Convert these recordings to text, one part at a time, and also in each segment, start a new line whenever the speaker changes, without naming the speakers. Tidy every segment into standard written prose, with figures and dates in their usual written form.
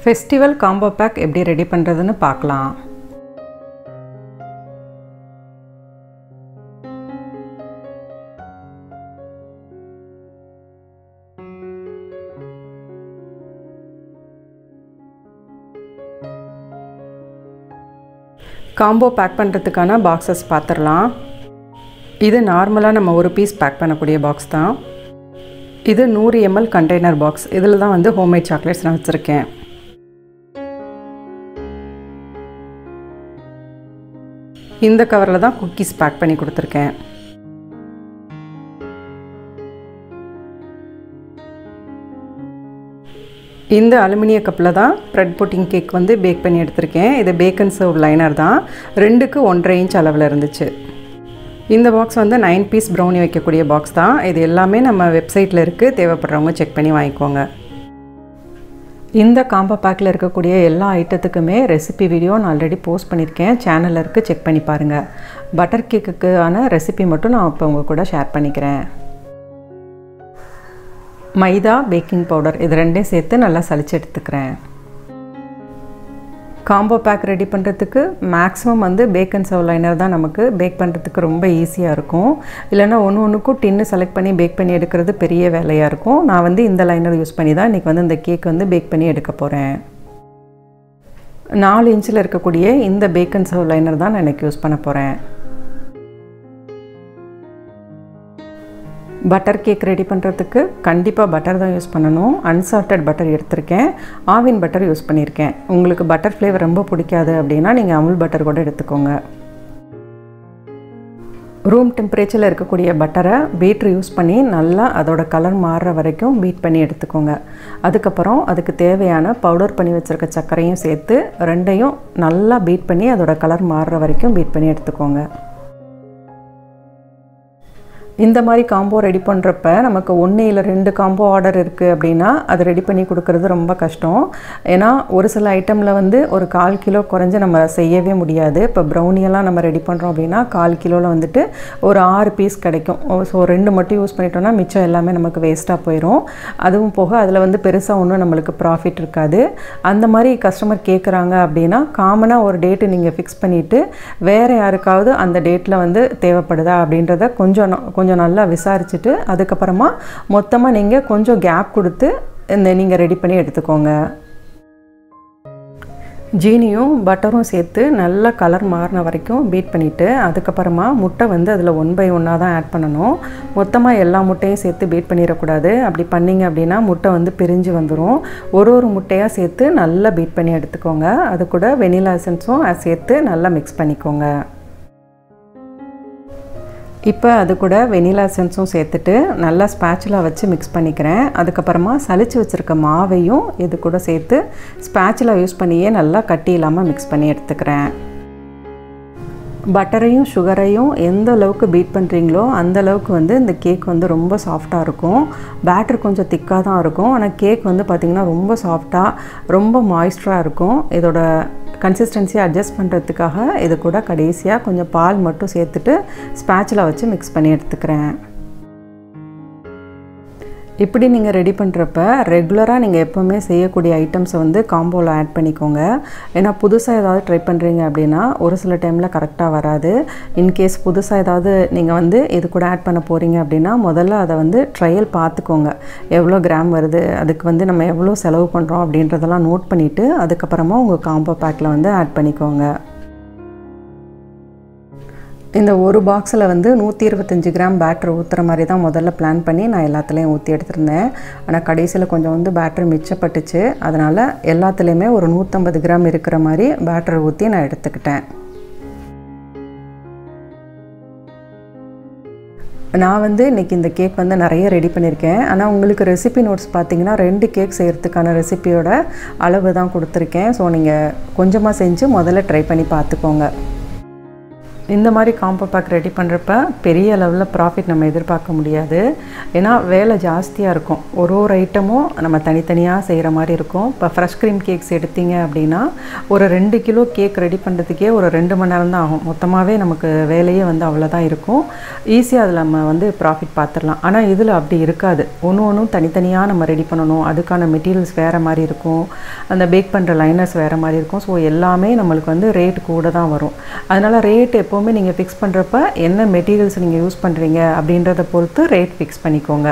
Festival combo back எப்படி ready பண்ணுறதுன்னு பார்க்கலாம். காம்போ பேக் பண்ணுறதுக்கான பாக்ஸஸ் பார்த்துடலாம். இது நார்மலாக நம்ம ஒரு பீஸ் பேக் பண்ணக்கூடிய பாக்ஸ் தான். இது 100 ml கண்டெய்னர் பாக்ஸ். இதில் தான் வந்து ஹோம்மேட் சாக்லேட்ஸ் நான் வச்சுருக்கேன். இந்த கவரில் தான் குக்கீஸ் பேக் பண்ணி கொடுத்துருக்கேன். இந்த அலுமினிய கப்பில் தான் ப்ரெட் புட்டிங் கேக் வந்து பேக் பண்ணி எடுத்திருக்கேன். இது பேக் அண்ட் சர்வ் லைனர் தான். 2க்கு 1.5 இன்ச் அளவில் இருந்துச்சு. இந்த பாக்ஸ் வந்து 9 பீஸ் ப்ரௌனி வைக்கக்கூடிய பாக்ஸ் தான். இது எல்லாமே நம்ம வெப்சைட்டில் இருக்குது. தேவைப்படுறவங்க செக் பண்ணி வாங்கிக்கோங்க. இந்த காம்போ பேக்கில் இருக்கக்கூடிய எல்லா ஐட்டத்துக்குமே ரெசிபி வீடியோ நான் ஆல்ரெடி போஸ்ட் பண்ணியிருக்கேன். சேனலில் இருக்குது, செக் பண்ணி பாருங்கள். பட்டர் கேக்குக்கான ரெசிபி மட்டும் நான் இப்போ உங்கள் கூட ஷேர் பண்ணிக்கிறேன். மைதா, பேக்கிங் பவுடர் இது ரெண்டையும் சேர்த்து நல்லா சலிச்சு எடுத்துக்கிறேன். காம்போ பேக் ரெடி பண்ணுறதுக்கு மேக்ஸிமம் வந்து பேக் அண்ட் சர்வ் லைனர் தான் நமக்கு பேக் பண்ணுறதுக்கு ரொம்ப ஈஸியாக இருக்கும். இல்லைனா ஒன்றுக்கும் டின்னு செலக்ட் பண்ணி பேக் பண்ணி எடுக்கிறது பெரிய வேலையாக இருக்கும். நான் வந்து இந்த லைனர் யூஸ் பண்ணி தான் இன்றைக்கி வந்து இந்த கேக் வந்து பேக் பண்ணி எடுக்க போகிறேன். 4 இன்ச்சில் இருக்கக்கூடிய இந்த பேக் அண்ட் சர்வ் லைனர் தான் நான் இன்றைக்கி யூஸ் பண்ண போகிறேன். பட்டர் கேக் ரெடி பண்ணுறதுக்கு கண்டிப்பாக பட்டர் தான் யூஸ் பண்ணணும். அன்சால்டட் பட்டர் எடுத்திருக்கேன். ஆவின் பட்டர் யூஸ் பண்ணியிருக்கேன். உங்களுக்கு பட்டர் ஃப்ளேவர் ரொம்ப பிடிக்காது அப்படின்னா நீங்கள் அமுல் பட்டர் கூட எடுத்துக்கோங்க. ரூம் டெம்பரேச்சரில் இருக்கக்கூடிய பட்டரை பீட்ரு யூஸ் பண்ணி நல்லா அதோட கலர் மாறுற வரைக்கும் பீட் பண்ணி எடுத்துக்கோங்க. அதுக்கப்புறம் அதுக்கு தேவையான பவுடர் பண்ணி வச்சுருக்க சர்க்கரையும் சேர்த்து ரெண்டையும் நல்லா பீட் பண்ணி அதோட கலர் மாறுற வரைக்கும் பீட் பண்ணி எடுத்துக்கோங்க. இந்த மாதிரி காம்போ ரெடி பண்ணுறப்ப நமக்கு 1 இல்லை 2 காம்போ ஆர்டர் இருக்குது அப்படின்னா அது ரெடி பண்ணி கொடுக்குறது ரொம்ப கஷ்டம். ஏன்னா ஒரு சில ஐட்டமில் வந்து ஒரு 1/4 கிலோ குறைஞ்சி நம்ம செய்யவே முடியாது. இப்போ ப்ரௌனியெல்லாம் நம்ம ரெடி பண்ணுறோம் அப்படின்னா 1/4 கிலோவில் வந்துட்டு ஒரு 6 பீஸ் கிடைக்கும். ஸோ 2 மட்டும் யூஸ் பண்ணிட்டோம்னா மிச்சம் எல்லாமே நமக்கு வேஸ்ட்டாக போயிடும். அதுவும் போக அதில் வந்து பெருசாக ஒன்றும் நம்மளுக்கு ப்ராஃபிட் இருக்காது. அந்த மாதிரி கஸ்டமர் கேட்குறாங்க அப்படின்னா காமனாக ஒரு டேட்டு நீங்கள் ஃபிக்ஸ் பண்ணிவிட்டு வேறு யாருக்காவது அந்த டேட்டில் வந்து தேவைப்படுதா அப்படின்றத கொஞ்சம் நல்லா விசாரிச்சுட்டு அதுக்கப்புறமா மொத்தமாக நீங்கள் கொஞ்சம் கேப் கொடுத்து நீங்கள் ரெடி பண்ணி எடுத்துக்கோங்க. ஜீனியும் பட்டரும் சேர்த்து நல்லா கலர் மாறின வரைக்கும் பீட் பண்ணிவிட்டு அதுக்கப்புறமா முட்டை வந்து அதில் 1 by 1 தான் ஆட் பண்ணணும். மொத்தமாக எல்லா முட்டையும் சேர்த்து பீட் பண்ணிடக்கூடாது. அப்படி பண்ணிங்க அப்படின்னா முட்டை வந்து பிரிஞ்சு வந்துடும். ஒரு முட்டையாக சேர்த்து நல்லா பீட் பண்ணி எடுத்துக்கோங்க. அது கூட வெனிலா எசன்ஸும் சேர்த்து நல்லா மிக்ஸ் பண்ணிக்கோங்க. இப்போ அது கூட வெனிலா எசன்ஸும் சேர்த்துட்டு நல்லா ஸ்பேச்சுலா வச்சு மிக்ஸ் பண்ணிக்கிறேன். அதுக்கப்புறமா சலிச்சு வச்சுருக்க மாவையும் இது கூட சேர்த்து ஸ்பேச்சுலா யூஸ் பண்ணியே நல்லா கட்டி இல்லாமல் மிக்ஸ் பண்ணி எடுத்துக்கிறேன். பட்டரையும் சுகரையும் எந்த அளவுக்கு பீட் பண்ணுறீங்களோ அந்த அளவுக்கு வந்து இந்த கேக் வந்து ரொம்ப சாஃப்டாக இருக்கும். பேட்டர் கொஞ்சம் திக்காக தான் இருக்கும். ஆனால் கேக் வந்து பார்த்திங்கன்னா ரொம்ப சாஃப்டாக ரொம்ப மாய்ஸ்டராக இருக்கும். இதோட கன்சிஸ்டன்சியை அட்ஜஸ்ட் பண்ணுறதுக்காக இது கூட கடைசியாக கொஞ்சம் பால் மட்டும் சேர்த்துட்டு ஸ்பேச்சுலா வச்சு மிக்ஸ் பண்ணி எடுத்துக்கிறேன். இப்படி நீங்கள் ரெடி பண்ணுறப்ப ரெகுலராக நீங்கள் எப்போவுமே செய்யக்கூடிய ஐட்டம்ஸை வந்து காம்போவில் ஆட் பண்ணிக்கோங்க. ஏன்னா புதுசாக ஏதாவது ட்ரை பண்ணுறீங்க அப்படின்னா ஒரு சில டைமில் கரெக்டாக வராது. இன்கேஸ் புதுசாக ஏதாவது நீங்கள் வந்து இது கூட ஆட் பண்ண போகிறீங்க அப்படின்னா முதல்ல அதை வந்து ட்ரையல் பார்த்துக்கோங்க. எவ்வளோ கிராம் வருது, அதுக்கு வந்து நம்ம எவ்வளோ செலவு பண்ணுறோம் அப்படின்றதெல்லாம் நோட் பண்ணிவிட்டு அதுக்கப்புறமா உங்கள் காம்போ பேக்கில் வந்து ஆட் பண்ணிக்கோங்க. இந்த ஒரு பாக்ஸில் வந்து 125 கிராம் பேட்டர் ஊற்றுற மாதிரி தான் முதல்ல பிளான் பண்ணி நான் எல்லாத்துலேயும் ஊற்றி எடுத்துருந்தேன். ஆனால் கடைசியில் கொஞ்சம் வந்து பேட்டர் மிச்சப்பட்டுச்சு. அதனால் எல்லாத்துலேயுமே ஒரு 150 கிராம் இருக்கிற மாதிரி பேட்டர் ஊற்றி நான் எடுத்துக்கிட்டேன். நான் வந்து இன்றைக்கி இந்த கேக் வந்து நிறைய ரெடி பண்ணியிருக்கேன். ஆனால் உங்களுக்கு ரெசிபி நோட்ஸ் பார்த்தீங்கன்னா 2 கேக் செய்கிறதுக்கான ரெசிபியோட அளவு தான் கொடுத்துருக்கேன். ஸோ நீங்கள் கொஞ்சமாக செஞ்சு முதல்ல ட்ரை பண்ணி பார்த்துக்கோங்க. இந்த மாதிரி காம்போ பேக் ரெடி பண்ணுறப்ப பெரிய லெவலில் ப்ராஃபிட் நம்ம எதிர்பார்க்க முடியாது. ஏன்னா வேலை ஜாஸ்தியாக இருக்கும். ஒரு ஐட்டமும் நம்ம தனித்தனியாக செய்கிற மாதிரி இருக்கும். இப்போ ஃப்ரெஷ் க்ரீம் கேக்ஸ் எடுத்தீங்க அப்படின்னா ஒரு 2 கிலோ கேக் ரெடி பண்ணுறதுக்கே ஒரு 2 மணி நேரம் தான் ஆகும். மொத்தமாகவே நமக்கு வேலையே அவ்வளோதான் இருக்கும். ஈஸியாக அதில் நம்ம ப்ராஃபிட் பார்த்துடலாம். ஆனால் இதில் அப்படி இருக்காது. ஒன்றும் தனித்தனியாக நம்ம ரெடி பண்ணணும். அதுக்கான மெட்டீரியல்ஸ் வேறு மாதிரி இருக்கும். அந்த பேக் பண்ணுற லைனர்ஸ் வேறு மாதிரி இருக்கும். ஸோ எல்லாமே நம்மளுக்கு ரேட் கூட தான் வரும். அதனால் ரேட் எப்போவுமே நீங்கள் ஃபிக்ஸ் பண்ணுறப்ப என்ன மெட்டீரியல்ஸ் நீங்கள் யூஸ் பண்ணுறீங்க அப்படின்றத பொறுத்து ரேட் ஃபிக்ஸ் பண்ணிக்கோங்க.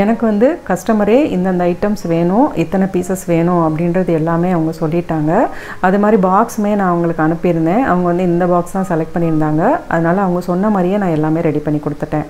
எனக்கு கஸ்டமரே இந்தந்த ஐட்டம்ஸ் வேணும், இத்தனை பீசஸ் வேணும் அப்படின்றது எல்லாமே அவங்க சொல்லிட்டாங்க. அது மாதிரி பாக்ஸுமே நான் அவங்களுக்கு அனுப்பியிருந்தேன். அவங்க இந்த பாக்ஸ் தான் செலக்ட் பண்ணியிருந்தாங்க. அதனால் அவங்க சொன்ன மாதிரியே நான் எல்லாமே ரெடி பண்ணி கொடுத்துட்டேன்.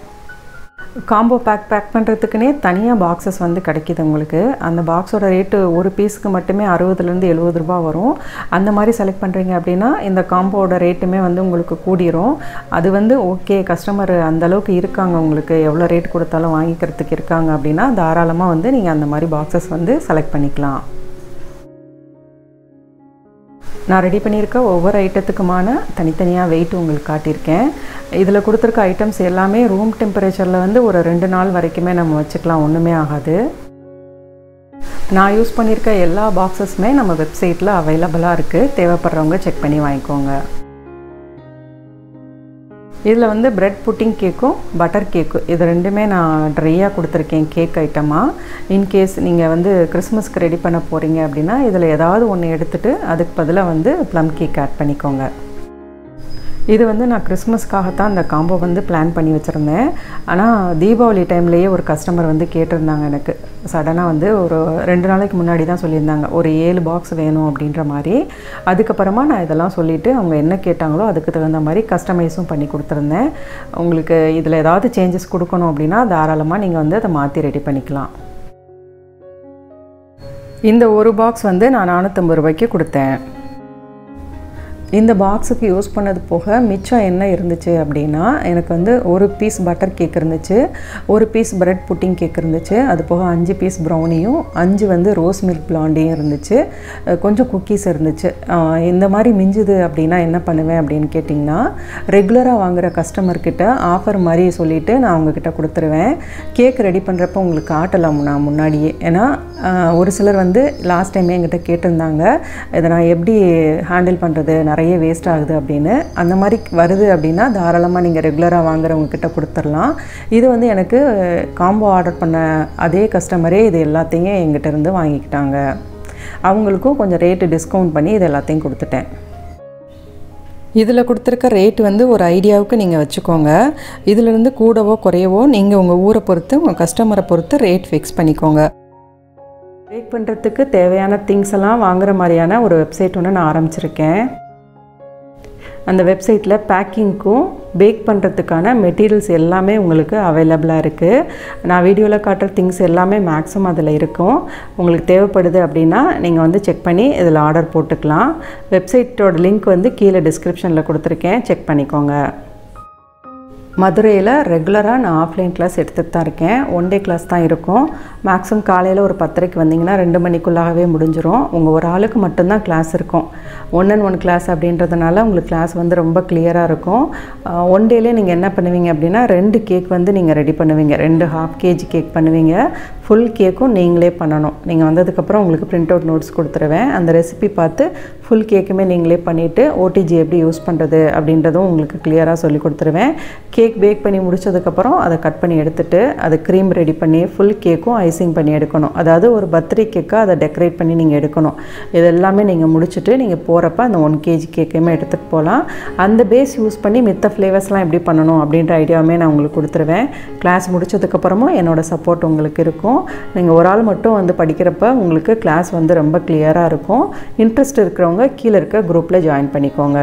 காம்போ பேக் பண்ணுறதுக்குனே தனியாக பாக்ஸஸ் கிடைக்கிது உங்களுக்கு. அந்த பாக்ஸோட ரேட்டு ஒரு பீஸுக்கு மட்டுமே 60லேருந்து 70 ரூபா வரும். அந்த மாதிரி செலக்ட் பண்ணுறீங்க அப்படின்னா இந்த காம்போட ரேட்டுமே உங்களுக்கு கூடிரும். அது ஓகே, கஸ்டமர் அந்தளவுக்கு இருக்காங்க, உங்களுக்கு எவ்வளோ ரேட் கொடுத்தாலும் வாங்கிக்கிறதுக்கு இருக்காங்க அப்படின்னா தாராளமாக நீங்கள் அந்த மாதிரி பாக்ஸஸ் செலக்ட் பண்ணிக்கலாம். நான் ரெடி பண்ணியிருக்க ஒவ்வொரு ஐட்டத்துக்குமான தனித்தனியாக வெயிட் உங்களுக்கு காட்டியிருக்கேன். இதில் கொடுத்துருக்க ஐட்டம்ஸ் எல்லாமே ரூம் டெம்பரேச்சரில் ஒரு 2 நாள் வரைக்குமே நம்ம வச்சுக்கலாம், ஒன்றுமே ஆகாது. நான் யூஸ் பண்ணியிருக்க எல்லா பாக்ஸஸுமே நம்ம வெப்சைட்டில் அவைலபிளாக இருக்குது. தேவைப்படுறவங்க செக் பண்ணி வாங்கிக்கோங்க. இதில் பிரெட் புட்டிங் கேக்கும் பட்டர் கேக்கும் இது ரெண்டுமே நான் ட்ரையாக கொடுத்துருக்கேன் கேக் ஐட்டமாக. இன்கேஸ் நீங்கள் கிறிஸ்மஸ்க்கு ரெடி பண்ண போகிறீங்க அப்படின்னா இதில் ஏதாவது ஒன்று எடுத்துகிட்டு அதுக்கு பதிலாக ப்ளம் கேக் ஆட் பண்ணிக்கோங்க. இது நான் கிறிஸ்மஸ்க்காகத்தான் இந்த காம்போ பிளான் பண்ணி வச்சுருந்தேன். ஆனால் தீபாவளி டைம்லேயே ஒரு கஸ்டமர் கேட்டிருந்தாங்க. எனக்கு சடனாக ஒரு 2 நாளைக்கு முன்னாடி தான் சொல்லியிருந்தாங்க ஒரு 7 பாக்ஸ் வேணும் அப்படின்ற மாதிரி. அதுக்கப்புறமா நான் இதெல்லாம் சொல்லிவிட்டு அவங்க என்ன கேட்டாங்களோ அதுக்கு தகுந்த மாதிரி கஸ்டமைஸும் பண்ணி கொடுத்துருந்தேன். உங்களுக்கு இதில் ஏதாவது சேஞ்சஸ் கொடுக்கணும் அப்படின்னா தாராளமாக நீங்கள் அதை மாற்றி ரெடி பண்ணிக்கலாம். இந்த ஒரு பாக்ஸ் நான் 450 ரூபாய்க்கு கொடுத்தேன். இந்த பாக்ஸுக்கு யூஸ் பண்ணது போக மிச்சம் என்ன இருந்துச்சு அப்படின்னா எனக்கு ஒரு பீஸ் பட்டர் கேக் இருந்துச்சு, ஒரு பீஸ் பிரெட் புட்டிங் கேக் இருந்துச்சு, அது போக 5 பீஸ் ப்ரௌனியும் 5 ரோஸ் மில்க் பிளாண்டியும் இருந்துச்சு, கொஞ்சம் குக்கீஸ் இருந்துச்சு. இந்த மாதிரி மிஞ்சுது அப்படின்னா என்ன பண்ணுவேன் அப்படின்னு கேட்டிங்கன்னா ரெகுலராக வாங்குகிற கஸ்டமர்கிட்ட ஆஃபர் மாதிரி சொல்லிவிட்டு நான் அவங்கக்கிட்ட கொடுத்துருவேன். கேக் ரெடி பண்ணுறப்போ உங்களுக்கு காட்டலாம் நான் முன்னாடியே. ஏன்னா ஒரு சிலர் லாஸ்ட் டைமே என்கிட்ட கேட்டிருந்தாங்க இதை நான் எப்படி ஹேண்டில் பண்ணுறது, நிறைய வேஸ்ட் ஆகுது அப்படின்னு. அந்த மாதிரி வருது அப்படின்னா தாராளமாக நீங்கள் ரெகுலராக வாங்குறவங்கக்கிட்ட கொடுத்துடலாம். இது எனக்கு காம்போ ஆர்டர் பண்ண அதே கஸ்டமரே இது எல்லாத்தையும் எங்கிட்ட இருந்து வாங்கிக்கிட்டாங்க. அவங்களுக்கும் கொஞ்சம் ரேட்டு டிஸ்கவுண்ட் பண்ணி இது எல்லாத்தையும் கொடுத்துட்டேன். இதில் கொடுத்துருக்க ரேட் ஒரு ஐடியாவுக்கு நீங்கள் வச்சுக்கோங்க. இதிலிருந்து கூடவோ குறையவோ நீங்கள் உங்கள் ஊரை பொறுத்து உங்கள் கஸ்டமரை பொறுத்து ரேட் ஃபிக்ஸ் பண்ணிக்கோங்க. பேக் பண்ணுறதுக்கு தேவையான திங்ஸ் எல்லாம் வாங்குகிற மாதிரியான ஒரு வெப்சைட் ஒன்று நான் ஆரம்பிச்சிருக்கேன். அந்த வெப்சைட்டில் பேக்கிங்க்கும் பேக் பண்ணுறதுக்கான மெட்டீரியல்ஸ் எல்லாமே உங்களுக்கு அவைலபிளாக இருக்குது. நான் வீடியோவில் காட்டுற திங்ஸ் எல்லாமே மேக்ஸிமம் அதில் இருக்கும். உங்களுக்கு தேவைப்படுது அப்படின்னா நீங்கள் செக் பண்ணி இதில் ஆர்டர் போட்டுக்கலாம். வெப்சைட்டோட லிங்க் கீழே டிஸ்கிரிப்ஷனில் கொடுத்துருக்கேன், செக் பண்ணிக்கோங்க. மதுரையில் ரெகுலராக நான் ஆஃப்லைன் கிளாஸ் எடுத்துகிட்டு தான் இருக்கேன். 1 டே கிளாஸ் தான் இருக்கும். மேக்ஸிமம் காலையில் ஒரு 10:30க்கு வந்தீங்கன்னா 2 மணிக்குள்ளாகவே முடிஞ்சிடும். உங்கள் ஒரு ஆளுக்கு மட்டும்தான் கிளாஸ் இருக்கும். 1-on-1 கிளாஸ் அப்படின்றதுனால உங்களுக்கு கிளாஸ் ரொம்ப கிளியராக இருக்கும். 1 டேலே நீங்கள் என்ன பண்ணுவீங்க அப்படின்னா 2 கேக் நீங்கள் ரெடி பண்ணுவீங்க. 2 1/2 kg கேக் பண்ணுவீங்க. ஃபுல் கேக்கும் நீங்களே பண்ணணும். நீங்கள் வந்ததுக்கப்புறம் உங்களுக்கு பிரிண்ட் அவுட் நோட்ஸ் கொடுத்துருவேன். அந்த ரெசிபி பார்த்து ஃபுல் கேக்குமே நீங்களே பண்ணிவிட்டு ஓடிஜி எப்படி யூஸ் பண்ணுறது அப்படின்றதும் உங்களுக்கு கிளியராக சொல்லி கொடுத்துருவேன். கேக் பேக் பண்ணி முடிச்சதுக்கப்புறம் அதை கட் பண்ணி எடுத்துகிட்டு அது க்ரீம் ரெடி பண்ணி ஃபுல் கேக்கும் ஐசிங் பண்ணி எடுக்கணும். அதாவது ஒரு பர்த்டே கேக்காக அதை டெக்கரேட் பண்ணி நீங்கள் எடுக்கணும். இது எல்லாமே நீங்கள் முடிச்சுட்டு நீங்கள் போகிறப்ப அந்த 1 kg கேக்கையுமே எடுத்துகிட்டு போகலாம். அந்த பேஸ் யூஸ் பண்ணி மித்த ஃப்ளேவர்ஸ்லாம் எப்படி பண்ணணும் அப்படின்ற ஐடியாவுமே நான் உங்களுக்கு கொடுத்துருவேன். கிளாஸ் முடிச்சதுக்கப்புறமும் என்னோடய சப்போர்ட் உங்களுக்கு இருக்கும். நீங்கள் ஒரு ஆள் மட்டும் படிக்கிறப்ப உங்களுக்கு கிளாஸ் ரொம்ப கிளியராக இருக்கும். இன்ட்ரெஸ்ட் இருக்கிறவங்க கீழே இருக்க குரூப்பில் ஜாயின் பண்ணிக்கோங்க.